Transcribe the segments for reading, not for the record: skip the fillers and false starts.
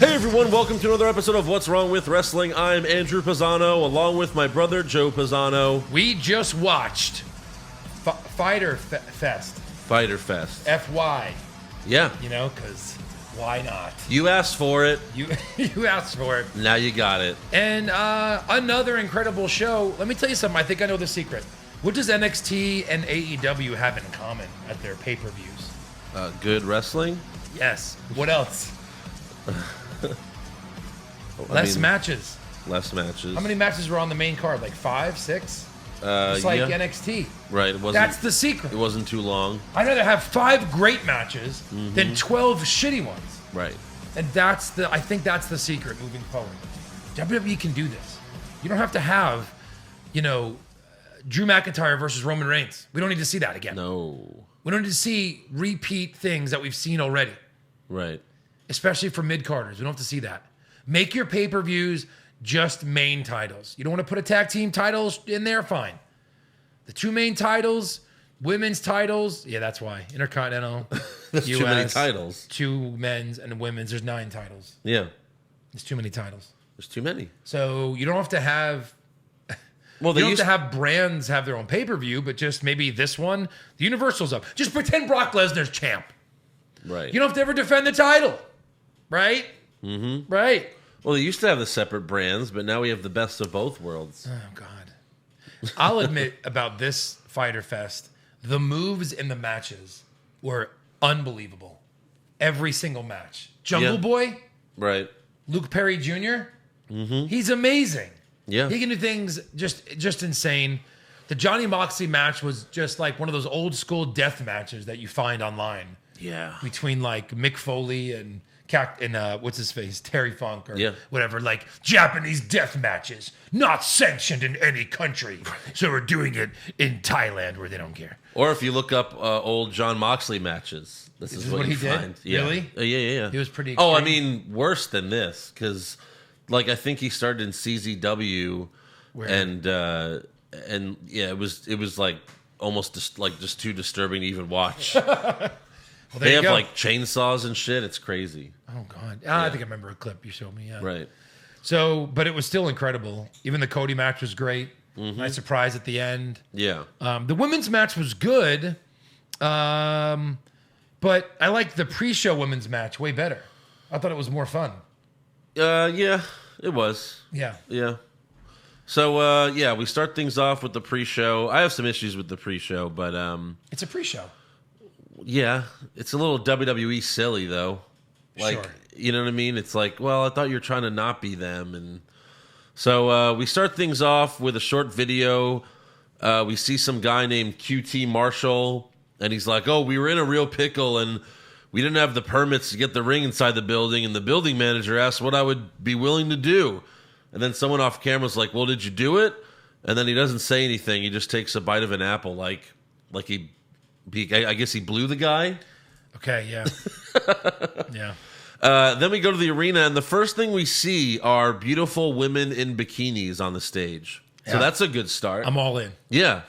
Hey everyone, welcome to another episode of What's Wrong with Wrestling. I'm Andrew Pisano, along with my brother Joe Pisano. We just watched Fyter Fest. Fyter Fest. FY. Yeah. You know, because why not? You asked for it. You asked for it. Now you got it. And another incredible show. Let me tell you something. I think I know the secret. What does NXT and AEW have in common at their pay-per-views? Good wrestling? Yes. What else? Less matches. Less matches. How many matches were on the main card? Like 5, 6? It's like NXT. Right. It wasn't, That's the secret. It wasn't too long. I'd rather have 5 great matches than 12 shitty ones. Right. And I think that's the secret moving forward. WWE can do this. You don't have to have, Drew McIntyre versus Roman Reigns. We don't need to see that again. No. We don't need to see repeat things that we've seen already. Right. Especially for mid-carders. We don't have to see that. Make your pay-per-views just main titles. You don't want to put a tag team titles in there? Fine. The 2 main titles, women's titles. Yeah, that's why. Intercontinental, That's US, too many titles. 2 men's and women's. There's 9 titles. Yeah. There's too many titles. There's too many. So you don't have to have... Well, you don't have to have brands have their own pay-per-view, but just maybe this one, the Universal's up. Just pretend Brock Lesnar's champ. Right. You don't have to ever defend the title. Right? Mm-hmm. Right. Well, they used to have the separate brands, but now we have the best of both worlds. Oh, God. I'll admit about this Fyter Fest, the moves in the matches were unbelievable. Every single match. Jungle Boy, Right. Luke Perry Jr., he's amazing. Yeah. He can do things just insane. The Johnny Moxley match was just like one of those old school death matches that you find online. Yeah. Between like Mick Foley and what's his face, Terry Funk or whatever, like Japanese death matches, not sanctioned in any country. So we're doing it in Thailand where they don't care. Or if you look up old John Moxley matches, this is what you he find. did? Really? Yeah. He was pretty extreme. Oh, I mean, worse than this, because I think he started in CZW, and yeah, it was like almost just too disturbing to even watch. Well, they have like chainsaws and shit. It's crazy. Oh, God. I think I remember a clip you showed me. Yeah. Right. So, but it was still incredible. Even the Cody match was great. Nice surprise at the end. Yeah. The women's match was good. But I liked the pre-show women's match way better. I thought it was more fun. Yeah, it was. Yeah. Yeah. So, we start things off with the pre-show. I have some issues with the pre-show, but... It's a pre-show. Yeah, it's a little WWE silly though. Like, sure. You know what I mean? It's like, well, I thought you were trying to not be them, and so we start things off with a short video. We see some guy named QT Marshall, and he's like, "Oh, we were in a real pickle, and we didn't have the permits to get the ring inside the building, and the building manager asked what I would be willing to do." And then someone off camera's like, "Well, did you do it?" And then he doesn't say anything. He just takes a bite of an apple, like I guess he blew the guy. Okay, yeah. Yeah. Then we go to the arena, and the first thing we see are beautiful women in bikinis on the stage. Yeah. So that's a good start. I'm all in. Yeah.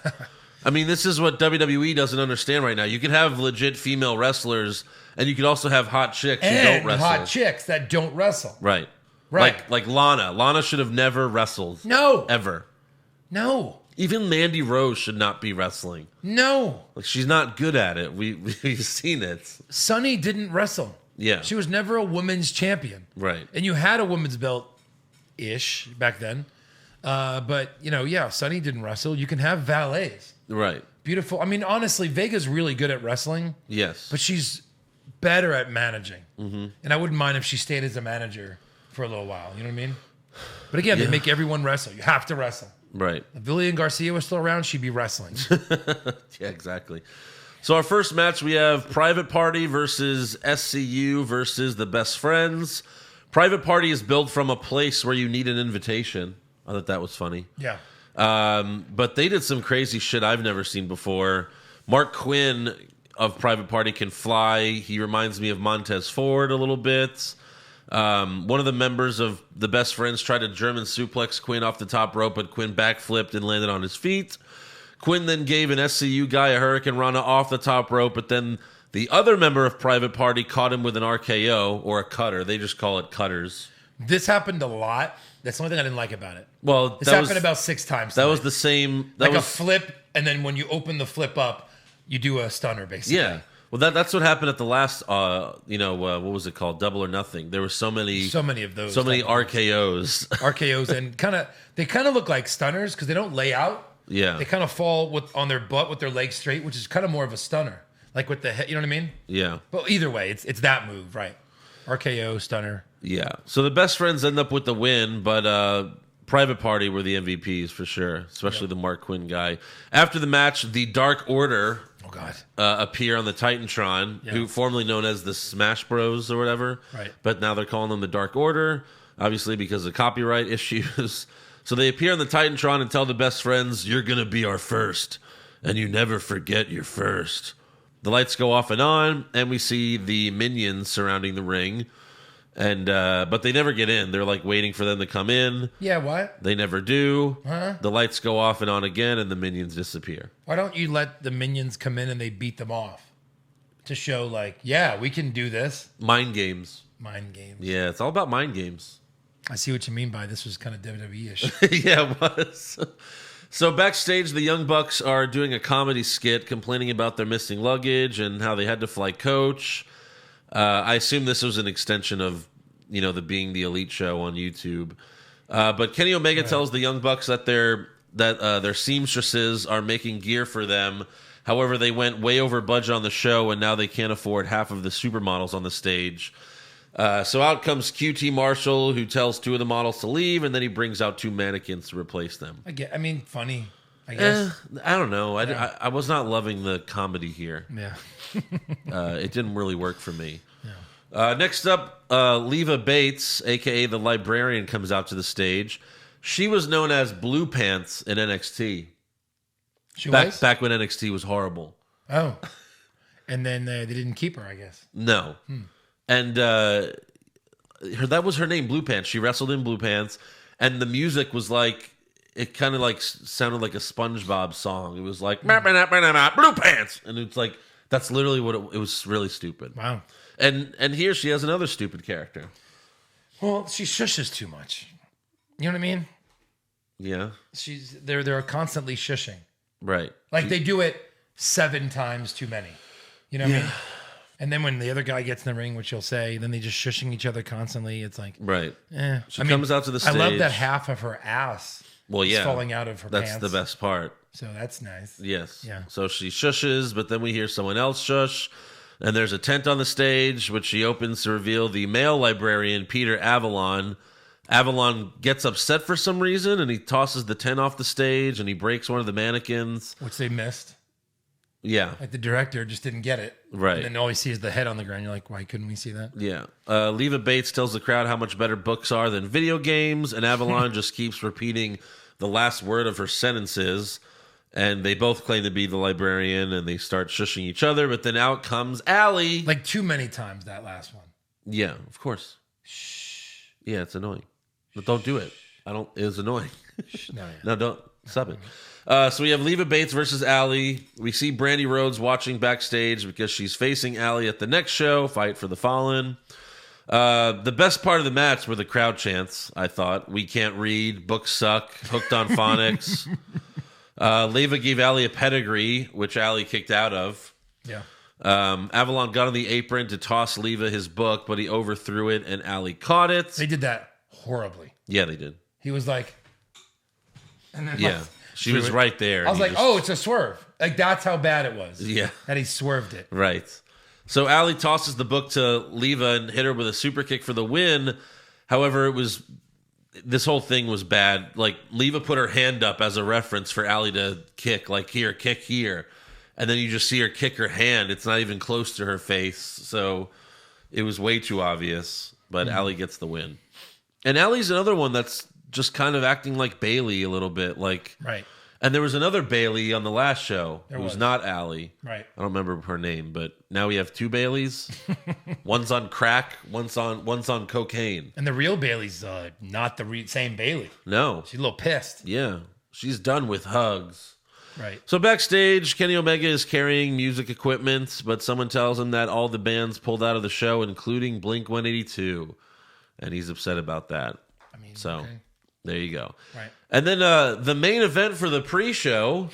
I mean, this is what WWE doesn't understand right now. You can have legit female wrestlers, and you can also have hot chicks who don't wrestle. Hot chicks that don't wrestle. Right. Right. Like Lana. Lana should have never wrestled. No. Ever. No. Even Mandy Rose should not be wrestling. No. Like, she's not good at it. We've seen it. Sunny didn't wrestle. Yeah. She was never a women's champion. Right. And you had a women's belt-ish back then. But, Sunny didn't wrestle. You can have valets. Right. Beautiful. I mean, honestly, Vega's really good at wrestling. Yes. But she's better at managing. Mm-hmm. And I wouldn't mind if she stayed as a manager for a little while. You know what I mean? But again, they make everyone wrestle. You have to wrestle. Right. If Villian Garcia was still around, she'd be wrestling. Yeah, exactly. So our first match, we have Private Party versus SCU versus the Best Friends. Private Party is built from a place where you need an invitation. I thought that was funny. Yeah. But they did some crazy shit I've never seen before. Mark Quinn of Private Party can fly. He reminds me of Montez Ford a little bit. One of the members of the Best Friends tried to German suplex Quinn off the top rope, but Quinn backflipped and landed on his feet. Quinn then gave an SCU guy a Hurricane Rana off the top rope, but then The other member of Private Party caught him with an RKO or a cutter. They just call it cutters. This happened a lot. That's the only thing I didn't like about it. Well, This happened about 6 times. That tonight. was the same. That like was a flip, and then when you open the flip up, you do a stunner, basically. yeah. Well, that's what happened at the last. What was it called? Double or Nothing. There were so many of those. so many RKOs. RKOs, and they kind of look like stunners because they don't lay out. Yeah. They kind of fall on their butt with their legs straight, which is kind of more of a stunner, like with the head. You know what I mean? Yeah. But either way, it's that move, right? RKO, stunner. Yeah. So the best friends end up with the win, but Private Party were the MVPs for sure, especially the Mark Quinn guy. After the match, the Dark Order appear on the Titantron, who formerly known as the Smash Bros or whatever. Right. But now they're calling them the Dark Order, obviously because of copyright issues. So they appear on the Titantron and tell the best friends, "You're going to be our first, and you never forget your first." The lights go off and on, and we see the minions surrounding the ring. And but they never get in. They're like waiting for them to come in. Yeah, what? They never do. Huh? The lights go off and on again, and the minions disappear. Why don't you let the minions come in and they beat them off to show like, yeah, we can do this? Mind games. Mind games. Yeah, it's all about mind games. I see what you mean by this was kind of WWE-ish. Yeah, it was. So backstage, the Young Bucks are doing a comedy skit complaining about their missing luggage and how they had to fly coach. I assume this was an extension of, the Being the Elite show on YouTube. But Kenny Omega tells the Young Bucks that their seamstresses are making gear for them. However, they went way over budget on the show, and now they can't afford half of the supermodels on the stage. So out comes QT Marshall, who tells 2 of the models to leave, and then he brings out 2 mannequins to replace them. Funny, I guess. I don't know. I was not loving the comedy here. Yeah. It didn't really work for me. Yeah. Next up, Leva Bates, a.k.a. the Librarian, comes out to the stage. She was known as Blue Pants in NXT. Back when NXT was horrible. Oh. And then they didn't keep her, I guess. No. And that was her name, Blue Pants. She wrestled in Blue Pants, and the music was like, it kind of like sounded like a SpongeBob song. It was like, Blue Pants! And it's like, that's literally what it was. Really stupid. Wow. And here she has another stupid character. Well, she shushes too much. You know what I mean? Yeah. They're constantly shushing. Right. Like they do it 7 times too many. You know what I mean? And then when the other guy gets in the ring, which he'll say, then they just shushing each other constantly. It's like, right. She I comes out to the stage. I love that half of her ass is falling out of her pants. That's the best part. So that's nice. Yes. Yeah. So she shushes, but then we hear someone else shush. And there's a tent on the stage, which she opens to reveal the male librarian, Peter Avalon. Avalon gets upset for some reason, and he tosses the tent off the stage, and he breaks one of the mannequins. Which they missed. Yeah. Like the director just didn't get it. Right. And then all he sees is the head on the ground. You're like, why couldn't we see that? Yeah. Leva Bates tells the crowd how much better books are than video games, and Avalon just keeps repeating the last word of her sentences. And they both claim to be the librarian, and they start shushing each other. But then out comes Allie. Like too many times, that last one. Yeah, of course. Shh. Yeah, it's annoying. But don't do it. It's annoying. No, don't. Stop it. So we have Leva Bates versus Allie. We see Brandy Rhodes watching backstage because she's facing Allie at the next show, Fight for the Fallen. The best part of the match were the crowd chants, I thought. We can't read, books suck, hooked on phonics. Leva gave Allie a pedigree, which Allie kicked out of. Yeah. Avalon got on the apron to toss Leva his book, but he overthrew it, and Allie caught it. They did that horribly. Yeah, they did. He was like... And then yeah. She was right there. I was like, oh, it's a swerve. Like, that's how bad it was. Yeah. That he swerved it. Right. So Allie tosses the book to Leva and hit her with a super kick for the win. However, this whole thing was bad. Like, Leva put her hand up as a reference for Allie to kick. Like, here, kick here. And then you just see her kick her hand. It's not even close to her face. So it was way too obvious. But Allie gets the win. And Allie's another one that's just kind of acting like Bailey a little bit. Like, right. And there was another Bailey on the last show who was not Allie. Right. I don't remember her name, but now we have 2 Baileys. One's on crack, one's on cocaine. And the real Bailey's not the same Bailey. No. She's a little pissed. Yeah. She's done with hugs. Right. So backstage, Kenny Omega is carrying music equipment, but someone tells him that all the bands pulled out of the show, including Blink-182, and he's upset about that. I mean, so okay. there you go. Right. And then the main event for the pre-show,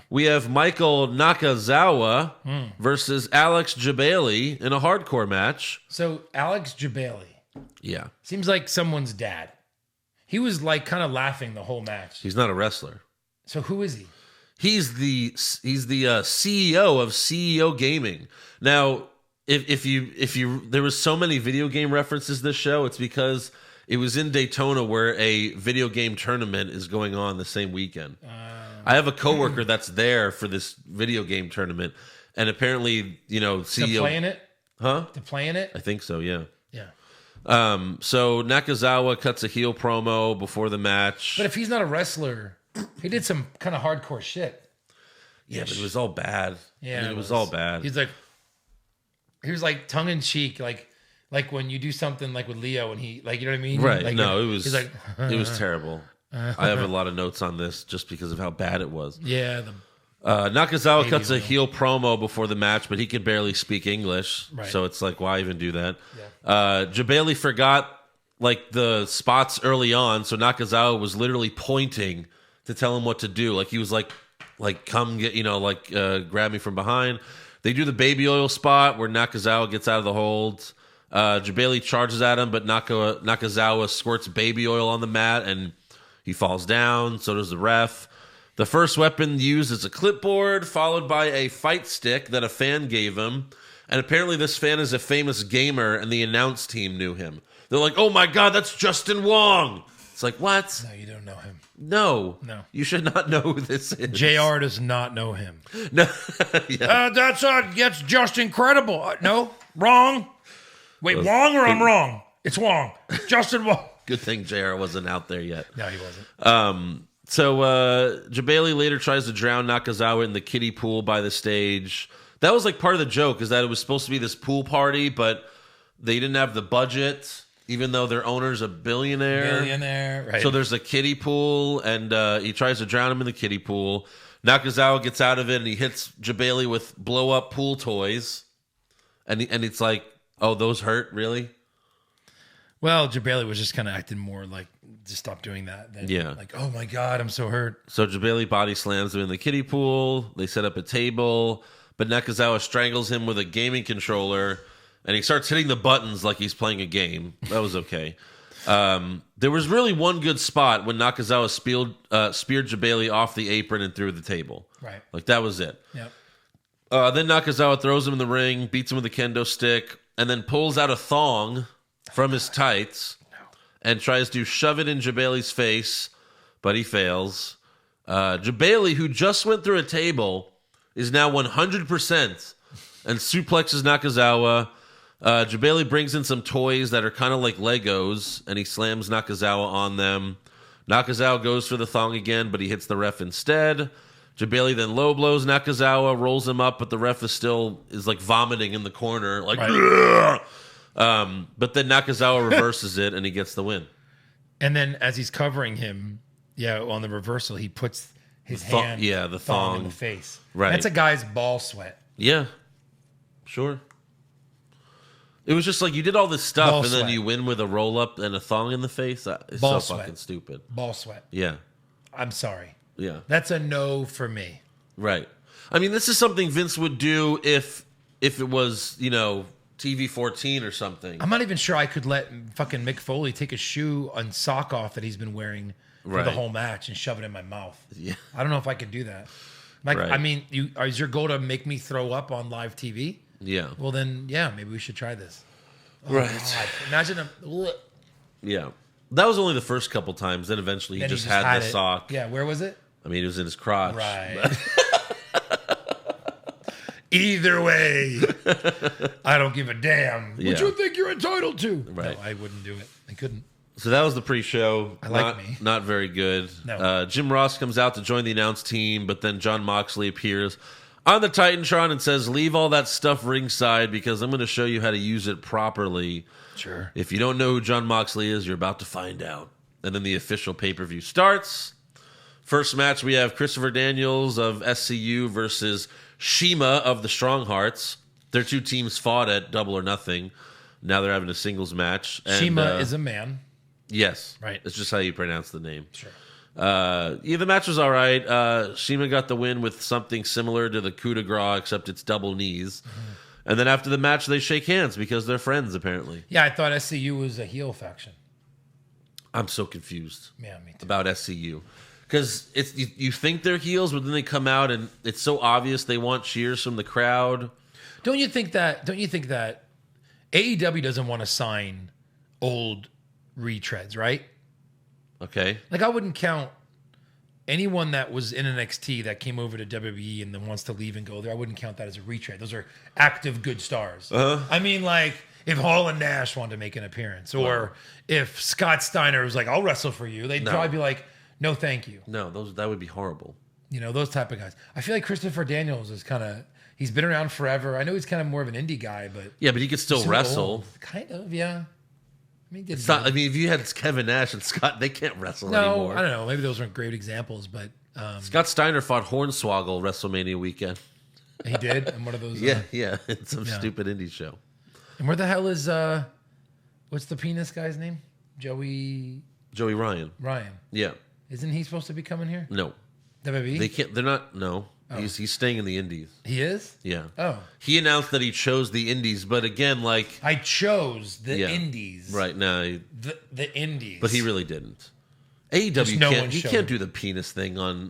we have Michael Nakazawa versus Alex Jabali in a hardcore match. So Alex Jabali. Yeah. Seems like someone's dad. He was like kind of laughing the whole match. He's not a wrestler. So who is he? He's the CEO of CEO Gaming. Now, if you there was so many video game references this show, it's because it was in Daytona where a video game tournament is going on the same weekend. I have a coworker that's there for this video game tournament, and apparently, CEO To play in it? Huh? To play in it? I think so, yeah. Yeah. So Nakazawa cuts a heel promo before the match. But if he's not a wrestler, he did some kind of hardcore shit. Yeah, but it was all bad. Yeah, I mean, it was all bad. He was like tongue in cheek, like when you do something like with Leo and he, like, you know what I mean? Right. Like, No, it was he's like, it was terrible. I have a lot of notes on this just because of how bad it was. yeah. Nakazawa cuts a oil. heel promo before the match, but he can barely speak English. Right. So it's like, why even do that? Yeah. Jabali forgot like the spots early on, so Nakazawa was literally pointing to tell him what to do. Like he was like come get, grab me from behind. They do the baby oil spot where Nakazawa gets out of the hold. Jabali charges at him, but Nakazawa squirts baby oil on the mat and he falls down. So does the ref. The first weapon used is a clipboard, followed by a fight stick that a fan gave him. And apparently this fan is a famous gamer, and the announce team knew him. They're like, oh my God, that's Justin Wong. It's like, what? No, you don't know him. No. No. You should not know who this is. JR does not know him. No. Yeah. That's just incredible. No, wrong. Wait, Wong or I'm wrong? It's Wong. Justin Wong. Good thing JR wasn't out there yet. No, he wasn't. So Jabali later tries to drown Nakazawa in the kiddie pool by the stage. That was like part of the joke, is that it was supposed to be this pool party, but they didn't have the budget, even though their owner's a billionaire. Right. So there's a kiddie pool, and he tries to drown him in the kiddie pool. Nakazawa gets out of it, and he hits Jabali with blow-up pool toys. And it's like, oh, those hurt, really? Well, Jabali was just kind of acting more like, just stop doing that. Then, Yeah. Like, oh my God, I'm so hurt. So Jabali body slams him in the kiddie pool. They set up a table, but Nakazawa strangles him with a gaming controller, and he starts hitting the buttons like he's playing a game. That was okay. There was really one good spot when Nakazawa speared Jabali off the apron and through the table. Right. Like, that was it. Yep. Then Nakazawa throws him in the ring, beats him with a kendo stick, and then pulls out a thong from his tights and tries to shove it in Jabali's face, but he fails. Jabali, who just went through a table, is now 100% and suplexes Nakazawa. Jabali brings in some toys that are kind of like Legos, and he slams Nakazawa on them. Nakazawa goes for the thong again, but he hits the ref instead. Jabali then low blows Nakazawa, rolls him up, but the ref is like vomiting in the corner, like. Right. But then Nakazawa reverses it, and he gets the win. And then as he's covering him, on the reversal, he puts his hand, the thong in thong. the face. Right. That's a guy's ball sweat. Yeah, sure. It was just like you did all this stuff, Ball and then sweat. you win with a roll up and a thong in the face. It's Ball so sweat. fucking stupid. Ball sweat. Yeah, I'm sorry. yeah, That's a no for me. right. I mean, this is something Vince would do if it was TV 14 or something. I'm not even sure I could let fucking Mick Foley take a shoe and sock off that he's been wearing for the Right. whole match and shove it in my mouth. Yeah. I don't know if I could do that. Like, Right. I mean, is your goal to make me throw up on live TV? Yeah, Well, then, yeah, maybe we should try this. Oh, right. God. Imagine Yeah, that was only the first couple times. Then eventually he then just had the it. sock. Yeah, where was it? I mean, it was in his crotch. Right. Either way, I don't give a damn. Yeah. What you think you're entitled to? Right. No, I wouldn't do it. I couldn't. So that was the pre-show. like me. Not very good. No. Jim Ross comes out to join the announce team, but then Jon Moxley appears on the Titantron and says, leave all that stuff ringside because I'm going to show you how to use it properly. Sure. If you don't know who Jon Moxley is, you're about to find out. And then the official pay-per-view starts. First match, we have Christopher Daniels of SCU versus Shima of the Strong Hearts. Their two teams fought at Double or Nothing. Now they're having a singles match. And, Shima is a man. Yes. Right. It's just how you pronounce the name. Sure. The match was all right. Shima got the win with something similar to the coup de grace, except it's double knees. And then after the match, they shake hands because they're friends, apparently. Yeah, I thought SCU was a heel faction. I'm so confused Yeah, me too. about SCU. Because it's you think they're heels, but then they come out and it's so obvious they want cheers from the crowd. Don't you think that AEW doesn't want to sign old retreads, right? Okay. Like, I wouldn't count anyone that was in NXT that came over to WWE and then wants to leave and go there. I wouldn't count that as a retread. Those are active good stars. I mean, like, if Hall and Nash wanted to make an appearance, or if Scott Steiner was like, I'll wrestle for you, they'd probably be like, no, thank you. No, that would be horrible. You know, those type of guys. I feel like Christopher Daniels is kind of, he's been around forever. I know he's kind of more of an indie guy, but Yeah, but he could still he's wrestle. old. Kind of, yeah. I mean, It's not, I mean, if you had Kevin Nash and Scott, they can't wrestle no, anymore. I don't know. Maybe those weren't great examples, but Scott Steiner fought Hornswoggle WrestleMania weekend. he did. And one of those. Yeah, it's some stupid indie show. And where the hell is what's the penis guy's name? Joey Ryan. Ryan. Yeah. Isn't he supposed to be coming here? No. WWE? They can't. They're not. No. He's staying in the Indies. He is? Yeah. Oh. He announced that he chose the Indies, but again, like I chose the Yeah. Indies. right now, The Indies. but he really didn't. AEW no can't. one He showed. can't do the penis thing on.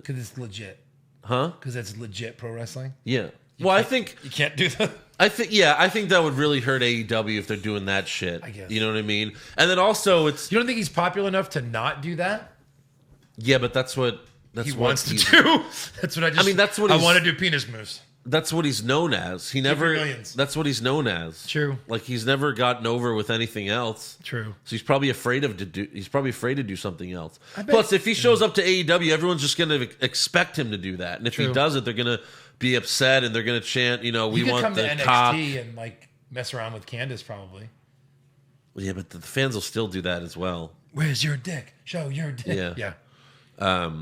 Because it's legit. Huh? Because that's legit pro wrestling. Yeah. Well, I think. You can't do that. I think that would really hurt AEW if they're doing that shit. I guess. You know what I mean? And then also, it's You don't think he's popular enough to not do that? yeah, but that's what He what wants to he's- do. That's what I just. I mean, that's what I he's- want to do. Penis moves. That's what he's known as. He never. millions. That's what he's known as. True. Like he's never gotten over with anything else. True. So he's probably afraid to do something else. bet- Plus, if he shows up to AEW, everyone's just going to expect him to do that. And if he True. doesn't, they're going to be upset and they're going to chant, we He could want come to the NXT cock. and like mess around with Candace probably. Yeah, but the fans will still do that as well. Where's your dick? Show your dick. Yeah. Yeah.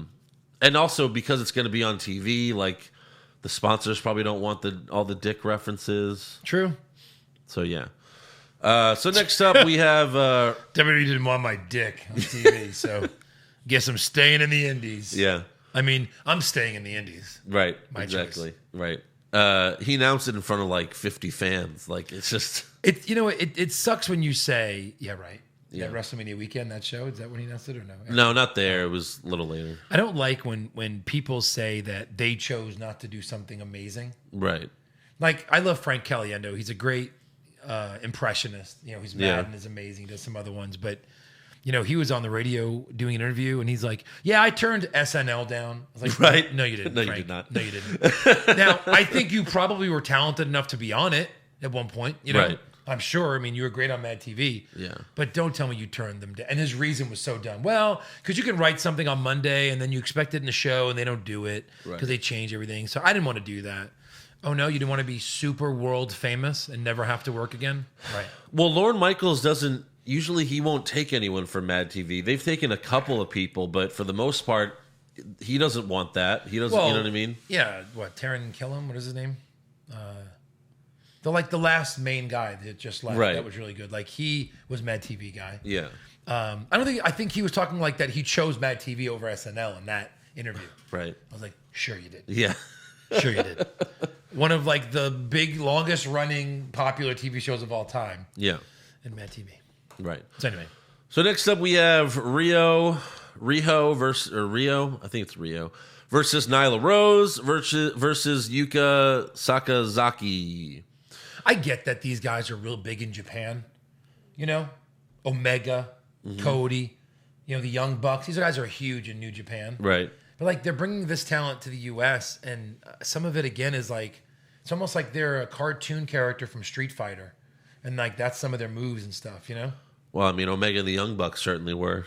And also because it's going to be on TV, like the sponsors probably don't want all the dick references. True. So yeah. So next up we have WWE didn't want my dick on TV, so guess I'm staying in the Indies. yeah. I mean, I'm staying in the Indies. Right. My exactly. Right. He announced it in front of like 50 fans. Like it's just It sucks when you say, yeah, right. Yeah. That WrestleMania weekend, that show, is that when he announced it or no? no, not there. It was a little later. I don't like when people say that they chose not to do something amazing. Right. Like, I love Frank Caliendo. He's a great impressionist. He's Yeah. Madden is amazing. He does some other ones. But, he was on the radio doing an interview, and he's like, yeah, I turned SNL down. I was like, Right. No, you didn't. No, you Frank. did not. No, you didn't. Now, I think you probably were talented enough to be on it at one point. Right. I'm sure. I mean, you were great on Mad TV. Yeah. But don't tell me you turned them down. And his reason was so dumb. Well, because you can write something on Monday and then you expect it in the show and they don't do it because Right. they change everything. So I didn't want to do that. Oh, no, you didn't want to be super world famous and never have to work again? Right. Well, Lorne Michaels doesn't. Usually, he won't take anyone from Mad TV. They've taken a couple of people, but for the most part, he doesn't want that. He doesn't. You know what I mean? Yeah. What? Taron Killam? What is his name? The last main guy that just left. Right. That was really good. Like, he was Mad TV guy. Yeah. I think he was talking like that he chose Mad TV over SNL in that interview. Right. I was like, sure you did. Yeah. Sure you did. One of like the big longest running popular TV shows of all time Yeah. in Mad TV. Right. So anyway, So next up we have Rio versus I think it's Rio versus Nyla Rose versus Yuka Sakazaki. I get that these guys are real big in Japan. Omega, Cody, the Young Bucks. These guys are huge in New Japan. Right. But like they're bringing this talent to the U.S. and some of it again is like it's almost like they're a cartoon character from Street Fighter, and like that's some of their moves and stuff. Well, I mean, Omega and the Young Bucks certainly were.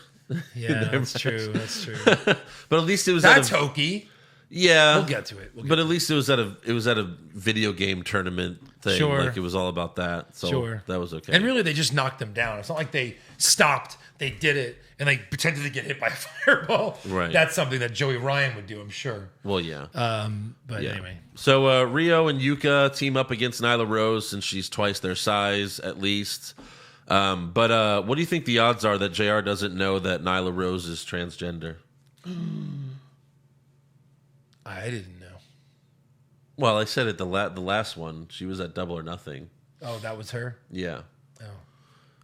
Yeah, that's true. That's true. But at least it was That's hokey. Yeah, We'll get to it. But at least it was at a video game tournament thing. Sure. Like it was all about that. So that was okay. And really, they just knocked them down. It's not like they stopped. They did it and they pretended to get hit by a fireball. Right. That's something that Joey Ryan would do, I'm sure. Well, yeah. But anyway. So Rio and Yuka team up against Nyla Rose since she's twice their size at least. But what do you think the odds are that JR doesn't know that Nyla Rose is transgender? I didn't know. Well, I said it the last one. She was at Double or Nothing. Oh, that was her? Yeah. Oh.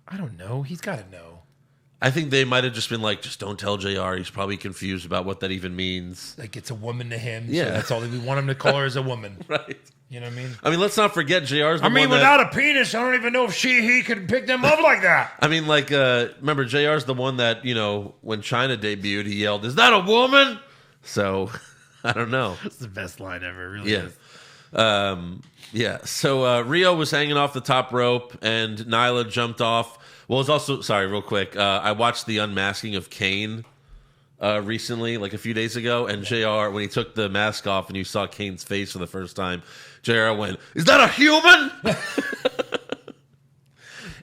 I don't know. He's got to know. I think they might have just been like, just don't tell JR. He's probably confused about what that even means. Like it's a woman to him. Yeah. So that's all we want him to call her as a woman. Right. You know what I mean? I mean, let's not forget JR's the one without a penis, I don't even know if he could pick them up like that. I mean, like, remember, JR's the one that, when China debuted, he yelled, "Is that a woman?" So, I don't know. It's the best line ever. It really is. Yeah. So Rio was hanging off the top rope, and Nyla jumped off. Well, it's also real quick. I watched the unmasking of Kane recently, like a few days ago, and JR, when he took the mask off and you saw Kane's face for the first time, JR went, "Is that a human?"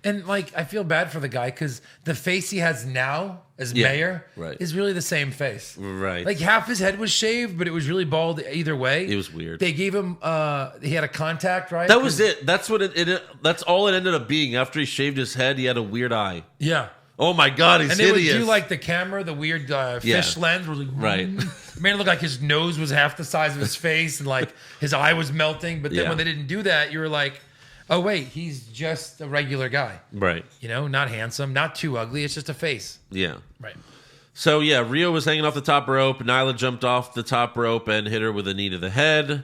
And like, I feel bad for the guy because the face he has now as mayor is really the same face. Right. Like half his head was shaved, but it was really bald either way. It was weird. They gave him, he had a contact, right? That was it. That's what that's all it ended up being. After he shaved his head, he had a weird eye. Yeah. Oh my God, he's hideous. And they would do like the camera, the weird fish lens. Where like, right. Man, it looked like his nose was half the size of his face and like his eye was melting. But then when they didn't do that, you were like, oh, wait, he's just a regular guy. Right. Not handsome, not too ugly. It's just a face. Yeah. Right. So, Rio was hanging off the top rope. Nyla jumped off the top rope and hit her with a knee to the head.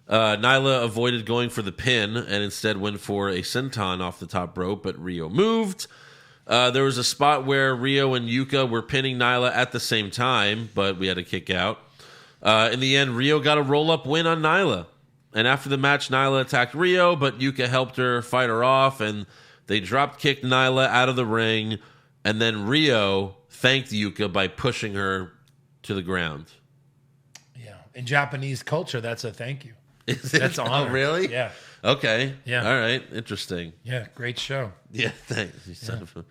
Nyla avoided going for the pin and instead went for a senton off the top rope, but Rio moved. There was a spot where Rio and Yuka were pinning Nyla at the same time, but we had to kick out. In the end, Rio got a roll-up win on Nyla. And after the match, Nyla attacked Rio, but Yuka helped her fight her off, and they drop-kicked Nyla out of the ring, and then Rio thanked Yuka by pushing her to the ground. Yeah. In Japanese culture, that's a thank you. That's honor. Oh, really? Yeah. Okay. Yeah. All right. Interesting. Yeah. Great show. Yeah. Thanks. You son of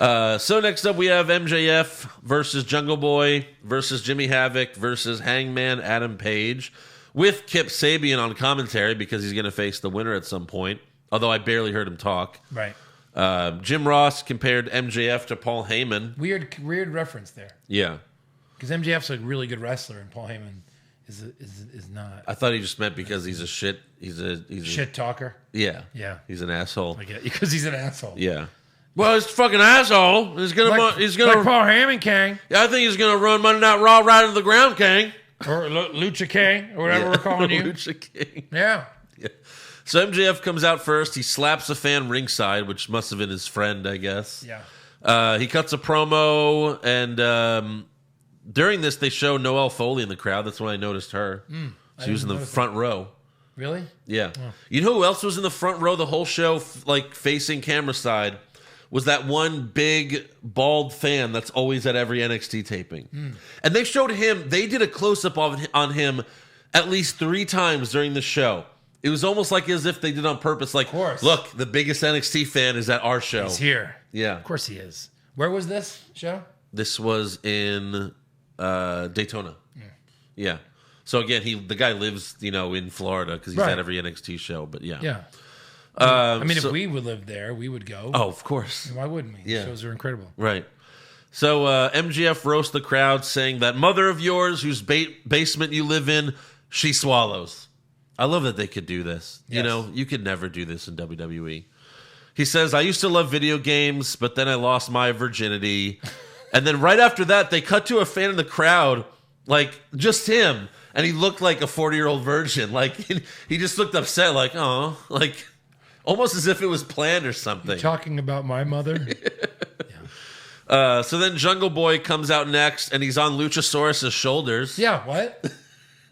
a... So next up, we have MJF versus Jungle Boy versus Jimmy Havoc versus Hangman Adam Page with Kip Sabian on commentary because he's going to face the winner at some point. Although I barely heard him talk. Right. Jim Ross compared MJF to Paul Heyman. Weird reference there. Yeah. Because MJF's a really good wrestler, and Paul Heyman is not. I thought he just meant because he's a shit. He's a shit talker. Yeah. Yeah. He's an asshole. Because he's an asshole. Yeah. Well, he's a fucking asshole. He's gonna like Paul Heyman, King. Yeah, I think he's gonna run Monday Night Raw right into the ground, King. Or Lucha King, or whatever we're calling you. Lucha King. Yeah. So MJF comes out first. He slaps a fan ringside, which must have been his friend, I guess. Yeah. He cuts a promo, and during this, they show Noelle Foley in the crowd. That's when I noticed her. She was in the front row. Really? Yeah. Oh. You know who else was in the front row the whole show, like facing camera side? Was that one big bald fan that's always at every NXT taping. And they showed him, they did a close-up on him at least 3 times during the show. It was almost like as if they did on purpose. Like, look, the biggest NXT fan is at our show. He's here. Yeah. Of course he is. Where was this show? This was in Daytona. Yeah. So again, the guy lives, in Florida because he's at every NXT show. But yeah. Yeah. If we would live there, we would go. Oh, of course. Why wouldn't we? Yeah. Shows are incredible. Right. So MGF roasts the crowd saying that mother of yours whose basement you live in, she swallows. I love that they could do this. Yes. You could never do this in WWE. He says, I used to love video games, but then I lost my virginity. And then right after that, they cut to a fan in the crowd, like just him. And he looked like a 40-year-old virgin. Like he just looked upset, like, oh, like almost as if it was planned or something. You're talking about my mother? So then Jungle Boy comes out next, and he's on Luchasaurus's shoulders. Yeah, what?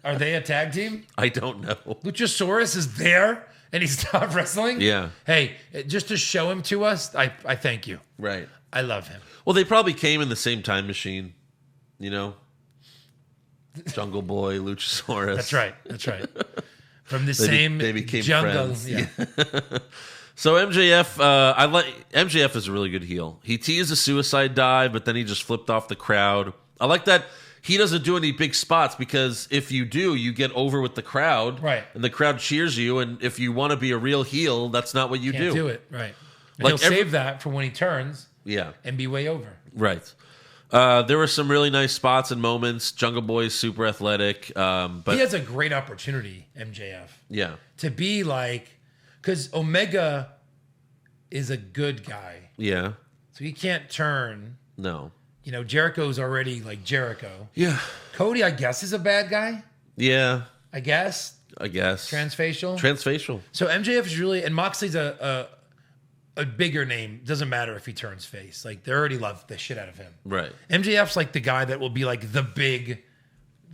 Are they a tag team? I don't know. Luchasaurus is there, and he's not wrestling? Yeah. Hey, just to show him to us, I thank you. Right. I love him. Well, they probably came in the same time machine, Jungle Boy, Luchasaurus. That's right. From the same they became jungle. friends. Yeah. So MJF, MJF is a really good heel. He teased a suicide dive, but then he just flipped off the crowd. I like that he doesn't do any big spots because if you do, you get over with the crowd. Right. And the crowd cheers you. And if you want to be a real heel, that's not what you Can't do it. Right. And Like he'll save that for when he turns. Yeah. And be way over. Right. There were some really nice spots and moments. Jungle Boy's super athletic. But he has a great opportunity, MJF. Yeah. To be like, because Omega is a good guy. Yeah. So he can't turn. No. You know, Jericho's already like Jericho. Yeah. Cody, I guess, is a bad guy. Yeah. I guess. Transfacial. So MJF is really, and Moxley's a bigger name. Doesn't matter if he turns face. Like, they already love the shit out of him. Right. MJF's like the guy that will be like the big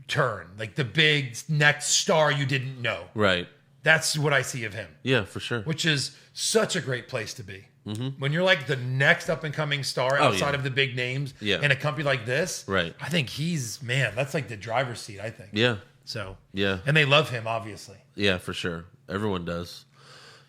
turn, like the big next star you didn't know. Right. That's what I see of him. Yeah, for sure. Which is such a great place to be. Mm-hmm. When you're like the next up and coming star outside of the big names in a company like this, right? I think that's like the driver's seat, I think. Yeah. So, yeah. And they love him, obviously. Yeah, for sure. Everyone does.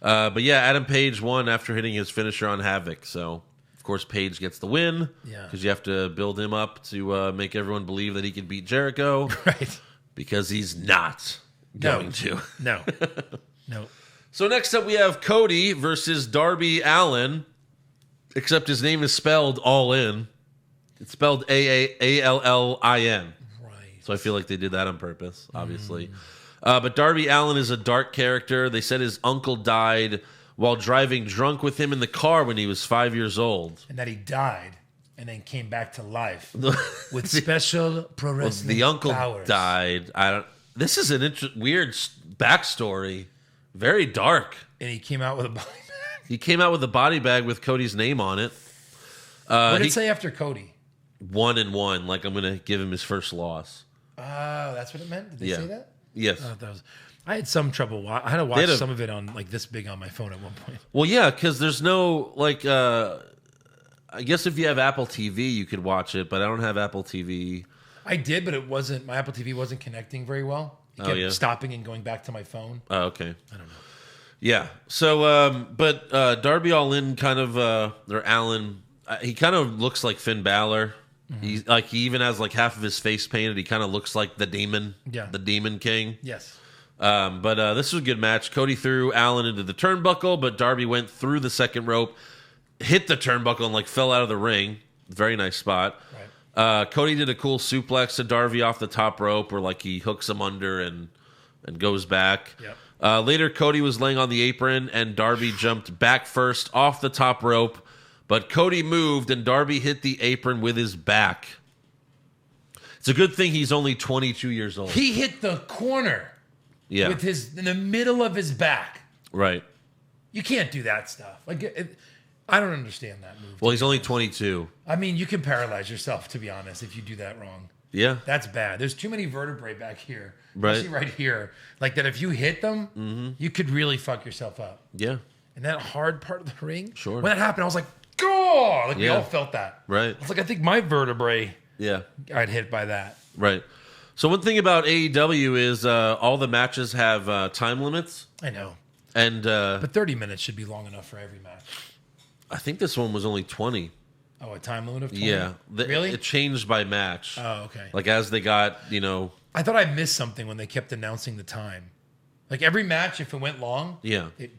But yeah, Adam Page won after hitting his finisher on Havoc. So, of course, Page gets the win. Yeah. Because you have to build him up to make everyone believe that he can beat Jericho. Right. Because he's not going to. No. So next up we have Cody versus Darby Allin, except his name is spelled all in. It's spelled Allin. Right. So I feel like they did that on purpose, obviously. But Darby Allin is a dark character. They said his uncle died while driving drunk with him in the car when he was 5 years old. And that he died and then came back to life with special pro wrestling the uncle powers. Died. This is an weird backstory. Very dark. And he came out with a body bag. He came out with a body bag with Cody's name on it. What did it say after Cody? 1-1. Like, I'm going to give him his first loss. Oh, that's what it meant? Did they say that? Yes. I had some trouble. I had to watch some of it on like this big on my phone at one point. Well, yeah, because there's no, like, I guess if you have Apple TV, you could watch it, but I don't have Apple TV. I did, but my Apple TV wasn't connecting very well. It kept stopping and going back to my phone. Oh, okay. I don't know. Yeah. So, but Darby Allin kind of, or Allen, he kind of looks like Finn Balor. Mm-hmm. He even has like half of his face painted. He kind of looks like the Demon. Yeah. The Demon King. Yes. But this was a good match. Cody threw Allen into the turnbuckle, but Darby went through the second rope, hit the turnbuckle, and like fell out of the ring. Very nice spot. Right. Cody did a cool suplex to Darby off the top rope, where like he hooks him under and goes back. Yep. Later, Cody was laying on the apron, and Darby jumped back first off the top rope, but Cody moved, and Darby hit the apron with his back. It's a good thing he's only 22 years old. He hit the corner. Yeah. In the middle of his back. Right. You can't do that stuff. I don't understand that move. Well, he's only 22. I mean, you can paralyze yourself, to be honest, if you do that wrong. Yeah. That's bad. There's too many vertebrae back here. Right. Especially right here. Like that if you hit them, you could really fuck yourself up. Yeah. And that hard part of the ring. Sure. When that happened, I was like, God! Like we all felt that. Right. I was like, I think my vertebrae got hit by that. Right. So one thing about AEW is all the matches have time limits. I know. And but 30 minutes should be long enough for every match. I think this one was only 20. Oh, a time limit of 20? Yeah. Really? It changed by match. Oh, okay. Like as they got, I thought I missed something when they kept announcing the time. Like every match, if it went long,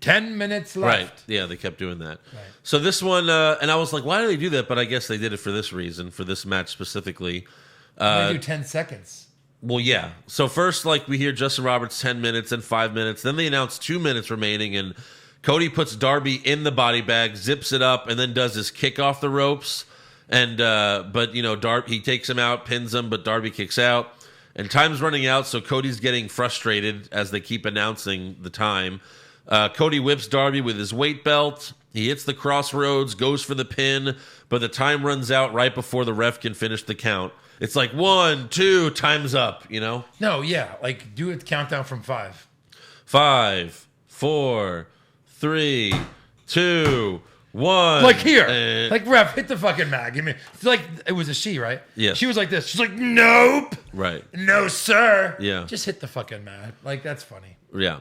10 minutes left. Right. Yeah, they kept doing that. Right. So this one, and I was like, why do they do that? But I guess they did it for this reason, for this match specifically. They do 10 seconds. Well, yeah. So first, like, we hear Justin Roberts 10 minutes and 5 minutes. Then they announce 2 minutes remaining, and Cody puts Darby in the body bag, zips it up, and then does his kick off the ropes. And but Darby, he takes him out, pins him, but Darby kicks out. And time's running out, so Cody's getting frustrated as they keep announcing the time. Cody whips Darby with his weight belt. He hits the crossroads, goes for the pin, but the time runs out right before the ref can finish the count. It's like 1, 2, time's up, No, yeah. Like, do a countdown from 5. 5, 4, 3, 2, 1. Like here. Like, ref, hit the fucking mag. Give me. It's like, it was a she, right? Yes. She was like this. She's like, nope. Right. No, sir. Yeah. Just hit the fucking mag. Like, that's funny. Yeah.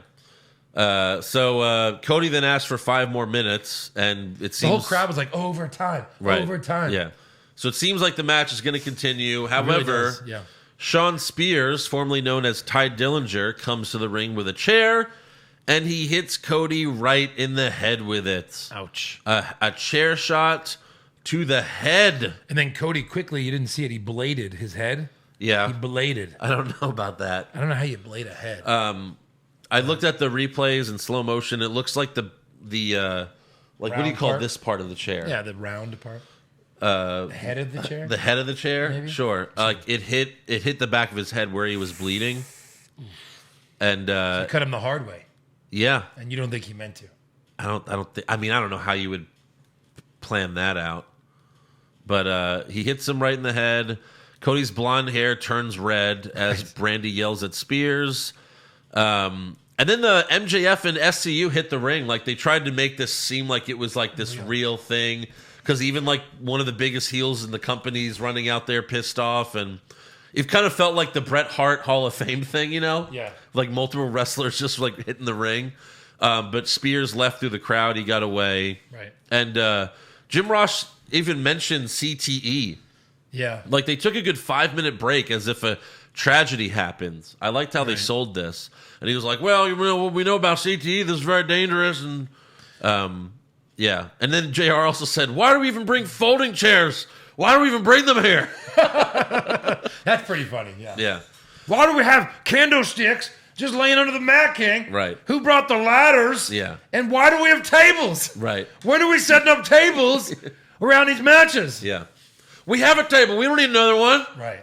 So Cody then asked for 5 more minutes, and it seems The whole crowd was like, overtime. Right. Overtime. Yeah. So it seems like the match is going to continue. It really However, does. Yeah. Sean Spears, formerly known as Ty Dillinger, comes to the ring with a chair, and he hits Cody right in the head with it. Ouch. A chair shot to the head. And then Cody quickly, you didn't see it, he bladed his head. Yeah. He bladed. I don't know about that. I don't know how you blade a head. I looked at the replays in slow motion. It looks like the like, what do you Round call part? this part of the chair? Yeah, the round part. The head of the chair? The head of the chair? Maybe? Sure. Like it hit the back of his head where he was bleeding. And He cut him the hard way. yeah. And you don't think he meant to. I don't know how you would plan that out. But he hits him right in the head. Cody's blonde hair turns red as Brandy yells at Spears. And then the MJF and SCU hit the ring. Like, they tried to make this seem like it was like this real thing. Because even like one of the biggest heels in the company's running out there pissed off. And it kind of felt like the Bret Hart Hall of Fame thing, you know? Yeah. Like multiple wrestlers just like hitting the ring. But Spears left through the crowd. He got away. Right. And Jim Ross even mentioned CTE. Yeah. Like, they took a good 5-minute break as if a tragedy happens. I liked how they sold this. And he was like, well, you know what we know about CTE, this is very dangerous. And yeah. And then JR also said, why do we even bring folding chairs? Why do we even bring them here? That's pretty funny, yeah. Yeah. Why do we have candlesticks just laying under the Mat King? Right. Who brought the ladders? Yeah. And why do we have tables? Right. When are we setting up tables around these matches? Yeah. We have a table. We don't need another one. Right.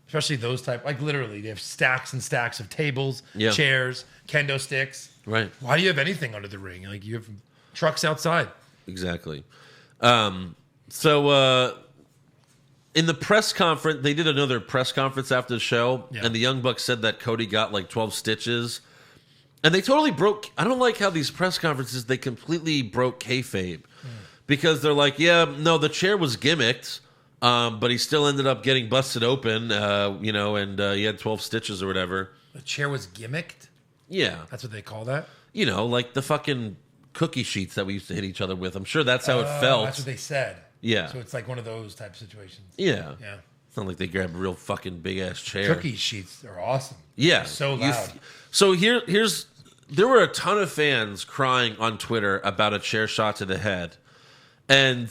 Especially those type, like literally, they have stacks and stacks of tables, Yeah. chairs, kendo sticks. Right. Why do you have anything under the ring? Like, you have trucks outside. Exactly. So in the press conference, they did another press conference after the show, Yeah. and the Young Bucks said that Cody got like 12 stitches. And they totally broke. I don't like how these press conferences, they completely broke kayfabe. Because they're like, yeah, no, the chair was gimmicked, but he still ended up getting busted open, you know, and he had 12 stitches or whatever. The chair was gimmicked? Yeah. That's what they call that? You know, like the fucking cookie sheets that we used to hit each other with. I'm sure that's how it felt. That's what they said. Yeah. So it's like one of those type situations. Yeah. Yeah. It's not like they grabbed a real fucking big ass chair. Cookie sheets are awesome. Yeah. They're so loud. So here's there were a ton of fans crying on Twitter about a chair shot to the head. And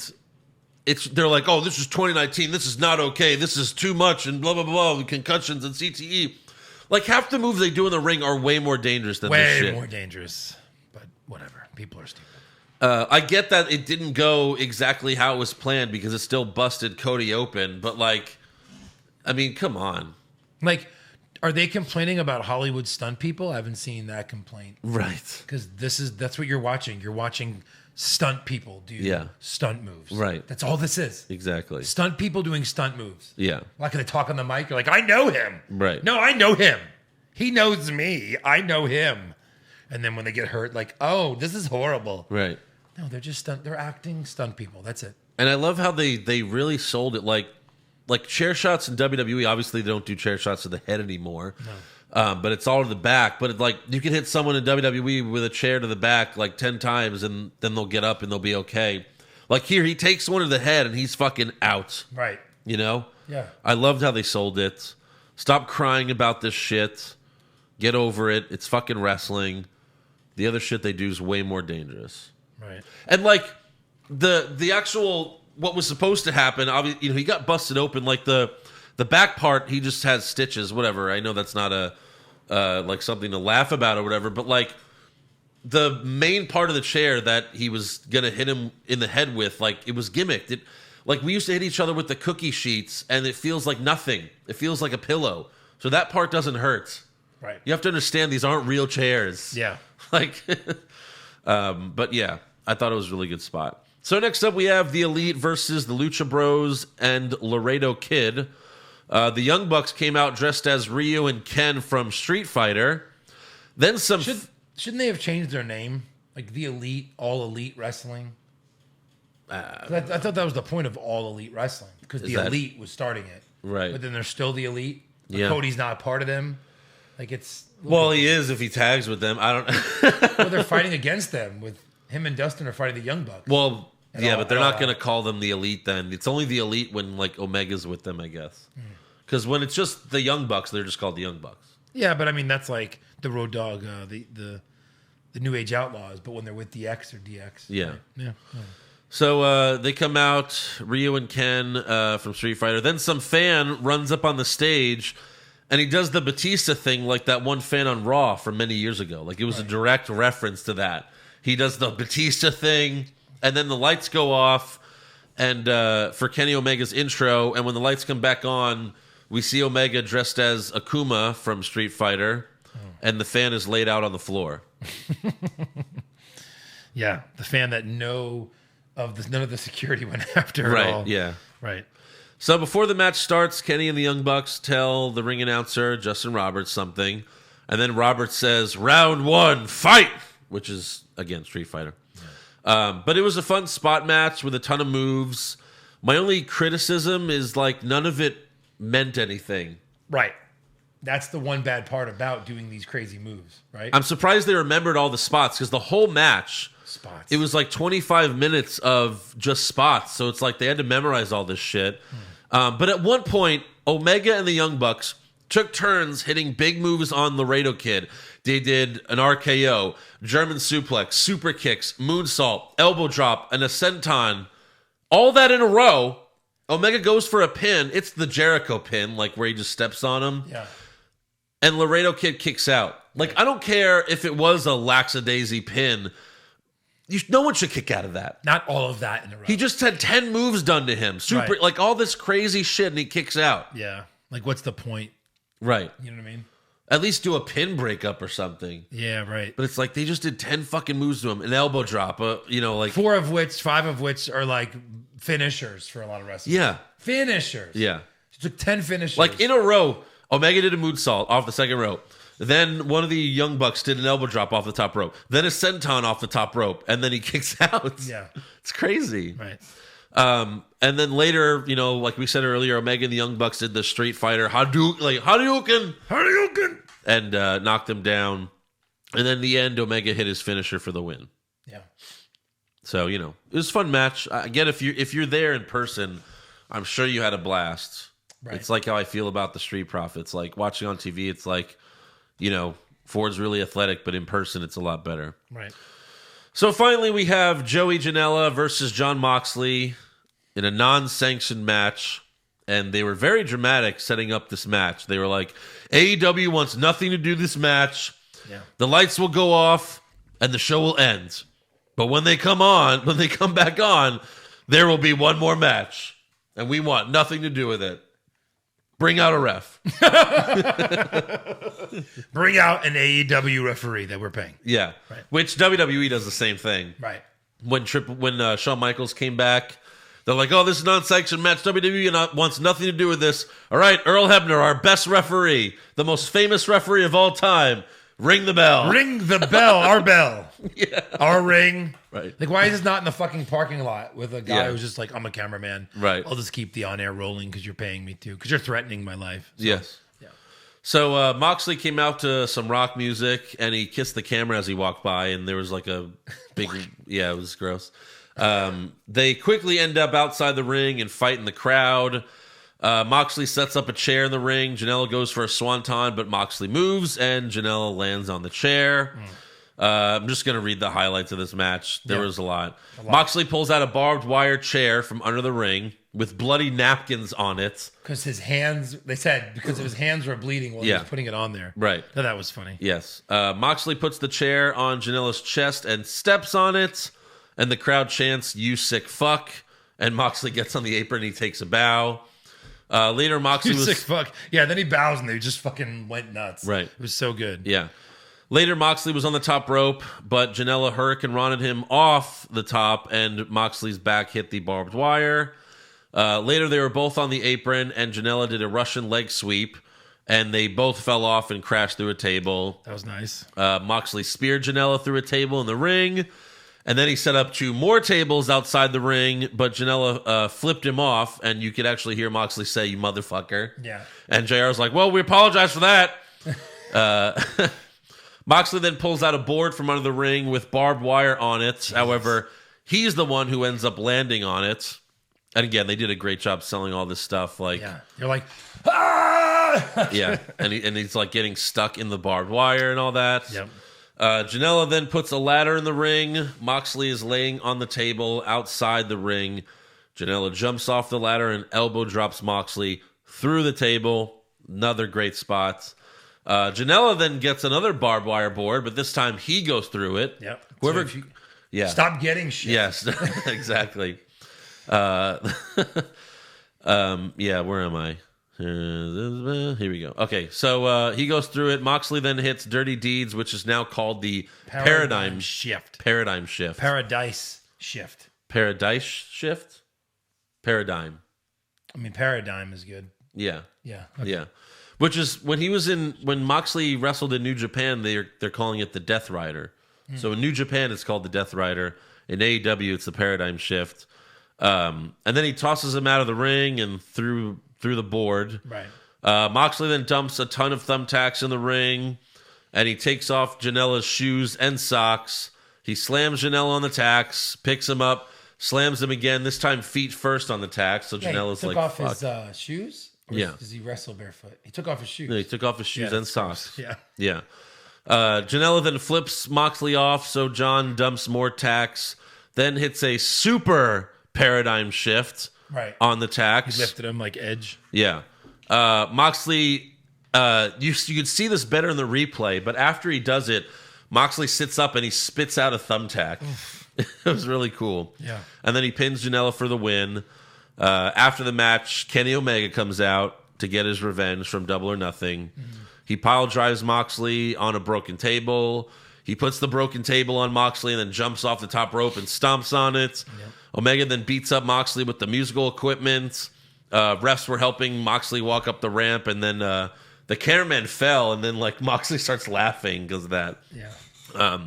they're like, oh, this is 2019. This is not okay. This is too much and blah, blah, blah, concussions and CTE. Like, half the moves they do in the ring are way more dangerous than this shit. Way more dangerous. But whatever. People are stupid. I get that it didn't go exactly how it was planned because it still busted Cody open. But, like, I mean, come on. Like, are they complaining about Hollywood stunt people? I haven't seen that complaint. Right. Because that's what you're watching. You're watching stunt people do stunt moves. Right. That's all this is. Exactly. Stunt people doing stunt moves. Yeah. Like, they talk on the mic. You're like, I know him. Right. No, I know him. He knows me. I know him. And then when they get hurt, like, oh, this is horrible. Right. No, they're just they're acting stunt people. That's it. And I love how they really sold it. Like chair shots in WWE, obviously they don't do chair shots to the head anymore. No. But it's all to the back. But like, you can hit someone in WWE with a chair to the back like 10 times and then they'll get up and they'll be okay. Like here, he takes one to the head and he's fucking out. Right. You know? Yeah. I loved how they sold it. Stop crying about this shit. Get over it. It's fucking wrestling. The other shit they do is way more dangerous. Right. And like the actual what was supposed to happen, obviously, you know, he got busted open. Like the back part, he just has stitches. Whatever. I know that's not a like something to laugh about or whatever. But like the main part of the chair that he was gonna hit him in the head with, like it was gimmicked. It like we used to hit each other with the cookie sheets, and it feels like nothing. It feels like a pillow. So that part doesn't hurt. Right. You have to understand these aren't real chairs. Yeah. Like, but yeah, I thought it was a really good spot. So next up, we have the Elite versus the Lucha Bros and Laredo Kid. The Young Bucks came out dressed as Ryu and Ken from Street Fighter. Then some... Shouldn't they have changed their name? Like the Elite, All Elite Wrestling? I thought that was the point of all elite wrestling because the elite was starting it. Right. But then there's still the elite. Yeah. Cody's not part of them. Like it's. Well, he is if he tags with them. I don't. Well, they're fighting against them. With him and Dustin are fighting the Young Bucks. Well, yeah, but they're not going to call them the elite then. It's only the elite when like Omega's with them, I guess. Because when it's just the Young Bucks, they're just called the Young Bucks. Yeah, but I mean that's like the Road Dogg, the New Age Outlaws. But when they're with DX or DX. Yeah. Right? Yeah. So they come out, Ryu and Ken from Street Fighter. Then some fan runs up on the stage, and he does the Batista thing like that one fan on Raw from many years ago. Like it was a direct reference to that. He does the Batista thing, and then the lights go off, and for Kenny Omega's intro, and when the lights come back on, we see Omega dressed as Akuma from Street Fighter, and the fan is laid out on the floor. Yeah, the fan that none of the security went after at all. Right, yeah. Right. So before the match starts, Kenny and the Young Bucks tell the ring announcer, Justin Roberts, something, and then Roberts says, "Round 1, fight!" which is, again, Street Fighter. Yeah. But it was a fun spot match with a ton of moves. My only criticism is, like, none of it meant anything. Right. That's the one bad part about doing these crazy moves, right? I'm surprised they remembered all the spots, because the whole match, it was like 25 minutes of just spots, so it's like they had to memorize all this shit. But at one point, Omega and the Young Bucks took turns hitting big moves on Laredo Kid. They did an RKO, German suplex, super kicks, moonsault, elbow drop, and a senton. All that in a row. Omega goes for a pin. It's the Jericho pin, like where he just steps on him. Yeah. And Laredo Kid kicks out. Like, I don't care if it was a lackadaisy pin. No one should kick out of that. Not all of that in a row. He just had 10 moves done to him. Super, like all this crazy shit, and he kicks out. Yeah. Like, what's the point? Right. You know what I mean? At least do a pin breakup or something. Yeah, right. But it's like they just did 10 fucking moves to him. An elbow drop, like... 5 of which are like finishers for a lot of wrestlers. Yeah. Finishers. Yeah. It took 10 finishers. Like in a row, Omega did a moonsault off the second rope. Then one of the Young Bucks did an elbow drop off the top rope. Then a senton off the top rope. And then he kicks out. Yeah. It's crazy. Right. And then later, like we said earlier, Omega and the Young Bucks did the Street Fighter Hadouken, and knocked him down. And then in the end, Omega hit his finisher for the win. Yeah. So, it was a fun match. Again, if you're there in person, I'm sure you had a blast. Right. It's like how I feel about the Street Profits. Like watching on TV, it's like, Ford's really athletic, but in person, it's a lot better. Right. So finally, we have Joey Janela versus Jon Moxley in a non-sanctioned match, and they were very dramatic setting up this match. They were like, AEW wants nothing to do with this match. Yeah. The lights will go off, and the show will end. But when they come back on, there will be one more match, and we want nothing to do with it. Bring out a ref. Bring out an AEW referee that we're paying. Yeah. Right. Which WWE does the same thing. Right. When Shawn Michaels came back, they're like, oh, this is a non-sanctioned match. WWE wants nothing to do with this. All right, Earl Hebner, our best referee, the most famous referee of all time. Ring the bell. Ring the bell. Our bell. Yeah. Our ring. Right. Like, why is this not in the fucking parking lot with a guy who's just like, I'm a cameraman. Right. I'll just keep the on-air rolling because you're paying me to. Because you're threatening my life. So, yes. Yeah. So Moxley came out to some rock music, and he kissed the camera as he walked by, and there was like a big... yeah, it was gross. They quickly end up outside the ring and fight in the crowd. Moxley sets up a chair in the ring. Janela goes for a swanton, but Moxley moves, and Janela lands on the chair. I'm just going to read the highlights of this match. There was a lot. Moxley pulls out a barbed wire chair from under the ring with bloody napkins on it. Because his hands, they said, because his hands were bleeding while he was putting it on there. Right. So that was funny. Yes. Moxley puts the chair on Janela's chest and steps on it, and the crowd chants, "You sick fuck," and Moxley gets on the apron and he takes a bow. Later, Moxley was... sick fuck. Yeah, then he bows and they just fucking went nuts. Right. It was so good. Yeah. Later, Moxley was on the top rope, but Janela Hurricane Ron'd him off the top, and Moxley's back hit the barbed wire. Later, they were both on the apron, and Janela did a Russian leg sweep, and they both fell off and crashed through a table. That was nice. Moxley speared Janela through a table in the ring, And then he set up 2 more tables outside the ring, but Janela flipped him off, and you could actually hear Moxley say, "You motherfucker." Yeah. And JR's like, "Well, we apologize for that." Moxley then pulls out a board from under the ring with barbed wire on it. Jeez. However, he's the one who ends up landing on it. And again, they did a great job selling all this stuff. Like, yeah, you're like, ah! Yeah, and he's like getting stuck in the barbed wire and all that. Yep. Janela then puts a ladder in the ring. Moxley is laying on the table outside the ring. Janela jumps off the ladder and elbow drops Moxley through the table. Another great spot. Janela then gets another barbed wire board, but this time he goes through it. Yep. Whoever, So yeah. Stop getting shit. Yes, exactly. Yeah, where am I? Here we go. Okay, so he goes through it. Moxley then hits Dirty Deeds, which is now called the Paradigm Shift. Paradigm Shift. Paradise Shift. Paradise Shift? Paradigm. I mean, Paradigm is good. Yeah. Yeah. Okay. Yeah. Which is when Moxley wrestled in New Japan, they're calling it the Death Rider. So in New Japan, it's called the Death Rider. In AEW, it's the Paradigm Shift. And then he tosses him out of the ring and through the board. Right. Moxley then dumps a ton of thumbtacks in the ring, and he takes off Janela's shoes and socks. He slams Janela on the tacks, picks him up, slams him again. This time feet first on the tacks. So Janela's he took like, off fuck. His shoes. Or Yeah. Does he wrestle barefoot? He took off his shoes. No, he took off his shoes and socks. Yeah. Yeah. Janela then flips Moxley off, so John dumps more tacks, then hits a super paradigm shift Right. on the tacks. He lifted him like Edge. Yeah. Moxley, you could see this better in the replay, but after he does it, Moxley sits up and he spits out a thumbtack. It was really cool. Yeah. And then he pins Janela for the win. After the match, Kenny Omega comes out to get his revenge from Double or Nothing. Mm-hmm. He pile drives Moxley on a broken table. He puts the broken table on Moxley and then jumps off the top rope and stomps on it. Yep. Omega then beats up Moxley with the musical equipment. Refs were helping Moxley walk up the ramp, and then the cameraman fell, and then like Moxley starts laughing because of that. Yeah.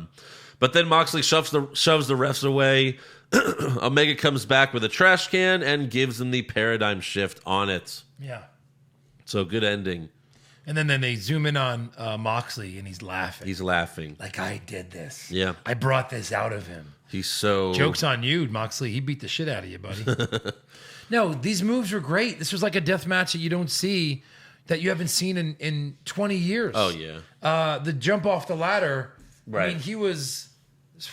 But then Moxley shoves the refs away. Omega comes back with a trash can and gives him the paradigm shift on it. Yeah. So good ending. And then they zoom in on Moxley, and he's laughing. He's laughing. Like, I did this. Yeah. I brought this out of him. He's so... Joke's on you, Moxley. He beat the shit out of you, buddy. No, these moves were great. This was like a death match that you don't see, that you haven't seen in 20 years. Oh, yeah. The jump off the ladder. Right. I mean, he was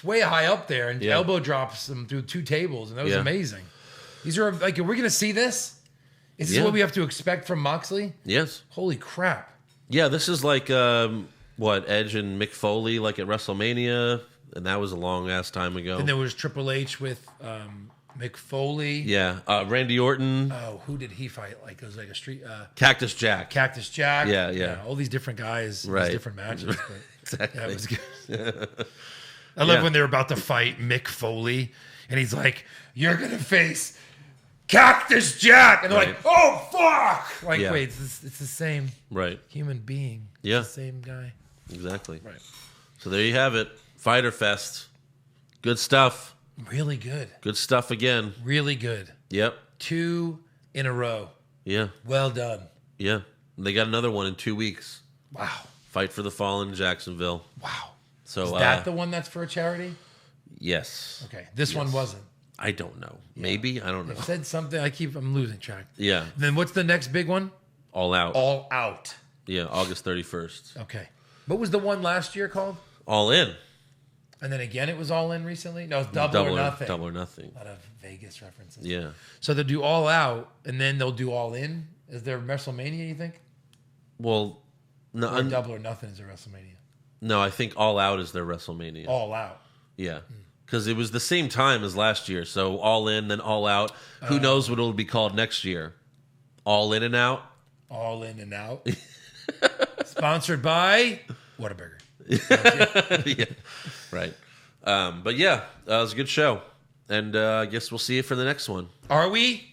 way high up there, and Yeah. elbow drops him through 2 tables, and that was Yeah. amazing. These are like, are we going to see this? Is this Yeah. what we have to expect from Moxley? Yes. Holy crap. Yeah, this is like, Edge and Mick Foley, like at WrestleMania, and that was a long-ass time ago. And there was Triple H with Mick Foley. Yeah. Randy Orton. Oh, who did he fight? Like, it was like a street... Cactus Jack. Cactus Jack. Yeah. All these different guys, Right. these different matches. But Exactly. yeah, it was good. I love when they were about to fight Mick Foley, and he's like, "You're gonna face Cactus Jack," and they're Right. like, "Oh fuck!" Like, Yeah. wait, it's the same Right. human being. It's Yeah. the same guy. Exactly. Right. So there you have it. Fyter Fest. Good stuff. Really good. Good stuff again. Really good. Yep. 2 in a row. Yeah. Well done. Yeah. And they got another one in 2 weeks. Wow. Fight for the Fallen in Jacksonville. Wow. So Is that the one that's for a charity? yes. Okay. This one wasn't. I don't know. Maybe. I don't know. It said something. I'm losing track. Yeah. Then what's the next big one? All Out. All Out. Yeah. August 31st. Okay. What was the one last year called? All In. And then again, it was All In recently? No, it's Double or Nothing. Double or Nothing. A lot of Vegas references. Yeah. So they'll do All Out, and then they'll do All In. Is there WrestleMania, you think? Well, no, Or Double or Nothing is a WrestleMania? no, I think All Out is their WrestleMania. All Out. Yeah. Because it was the same time as last year. So All In, then All Out. Who knows what it'll be called next year? All In and Out? All In and Out. Sponsored by Whataburger. Yeah. Right. But yeah, it was a good show. And I guess we'll see you for the next one. Are we?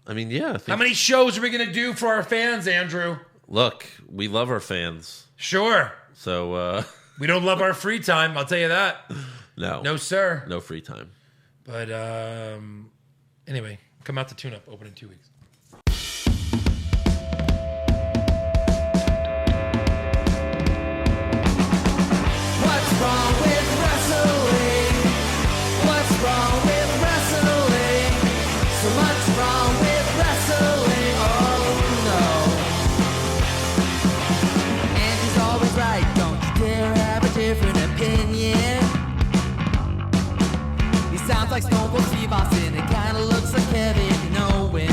I mean, yeah. I think, How many shows are we going to do for our fans, Andrew? look, we love our fans. Sure. So, We don't love our free time. I'll tell you that. No, sir. No free time. But anyway, come out to Tune Up. Open in 2 weeks. What's wrong with wrestling? What's wrong with wrestling? So much wrong with wrestling. Oh no. And he's always right. Don't you dare have a different opinion. He sounds like Stone Cold Steve Austin. It kinda looks like Kevin Owens.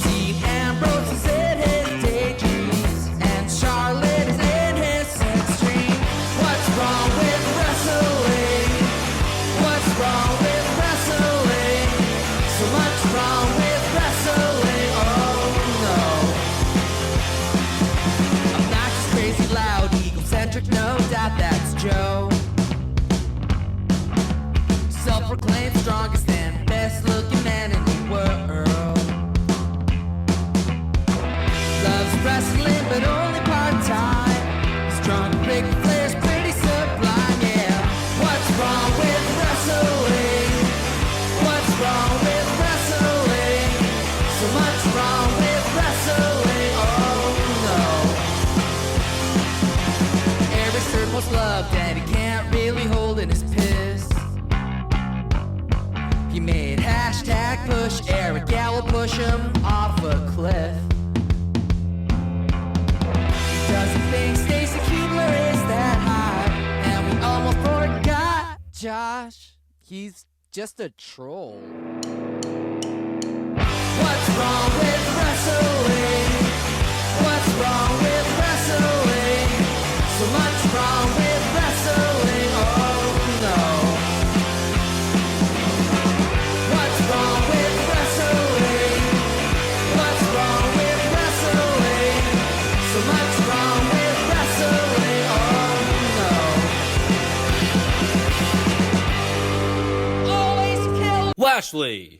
Dean Ambrose is in his daydreams, and Charlotte is in his sex dream. What's wrong with wrestling? What's wrong with wrestling? So much wrong with wrestling. Oh no. Obnoxious, crazy, loud, egocentric, no doubt that's Joe. Self-proclaimed strongest and best-looking man in the world. Loves wrestling, but only part-time. Strong, big players, pretty sublime, yeah. What's wrong with wrestling? What's wrong with wrestling? So much wrong with wrestling, oh no. Eric's third most loved, and he can't really hold in his piss. He made hashtag push Eric, yeah, we'll push him off a cliff. He doesn't think Stacy Kubler is that high, and we almost forgot Josh. He's just a troll. What's wrong with wrestling? What's wrong with wrestling? So much wrong with wrestling, oh no. What's wrong with wrestling? What's wrong with wrestling? So much wrong with wrestling, oh no. Always kill Lashley.